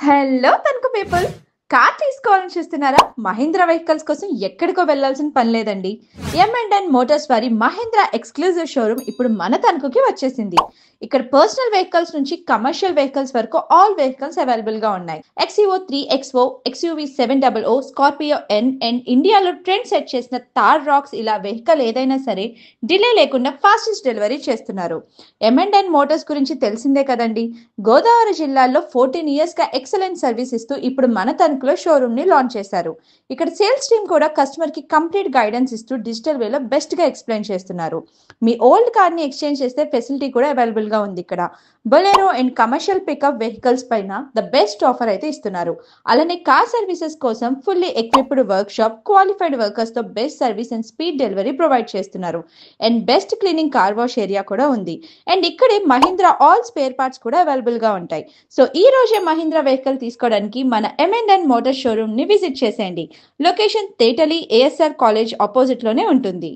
Hello Tanuku people. Car తీసుకోవాలని చూస్తున్నారా? Mahindra vehicles కోసం ఎక్కడికో వెళ్ళాల్సిన పని లేదండి. M&N మోటార్స్ వారి మహీంద్రా ఎక్స్క్లూజివ్ షోరూమ్ ఇప్పుడు మన తణుకుకి వచ్చేసింది. ఇక్కడ పర్సనల్ వెహికల్స్ నుంచి కమర్షియల్ వెహికల్స్ వరకు ఆల్ వెహికల్స్ అవైలబుల్ గా ఉన్నాయి. XUV3 XO, XUV700, Scorpio N and ఇండియాలో ట్రెండ్ సెట్ చేసిన థార్ రాక్స్, ఇలా వెహికల్ ఏదైనా సరే డిలే లేకుండా ఫాస్టెస్ట్ డెలివరీ చేస్తున్నారు. M&N మోటార్స్ గురించి తెలిసిందే కదండి. గోదావరి జిల్లాలో 14 ఇయర్స్ గా ఎక్సలెంట్ సర్వీస్ ఇస్తూ ఇప్పుడు మన తణుకులో షోరూమ్ ని లాంచ్ చేశారు. ఇక్కడ సేల్స్ టీమ్ కూడా కస్టమర్ కి కంప్లీట్ గైడెన్స్ ఇస్తూ డిజిటల్ వేలో బెస్ట్ గా ఎక్స్ప్లెయిన్ చేస్తున్నారు. మీ ఓల్డ్ కార్ ని ఎక్స్చేంజ్ చేస్తే ఫెసిలిటీ కూడా అవైలబుల్ గా ఉంది ఇక్కడ. Bolero and commercial pickup vehicles పైన ద బెస్ట్ ఆఫర్ అయితే ఇస్తున్నారు. అలానే కార్ సర్వీసెస్ కోసం fully equipped workshop, qualified workers తో best service and speed delivery provide చేస్తున్నారు. And best cleaning car wash area కూడా ఉంది. అండ్ ఇక్కడే మహీంద్రా ఆల్ స్పేర్ పార్ట్స్ కూడా అవైలబుల్ గా ఉంటాయి. సో ఈ రోజే మహీంద్రా వెహికల్ తీసుకోవడానికి మన M&N మోటార్ షోరూమ్ ని విజిట్ చేసేయండి. లొకేషన్ తేటలి ASR కాలేజ్ ఆపోజిట్ లోనే ఉంటుంది.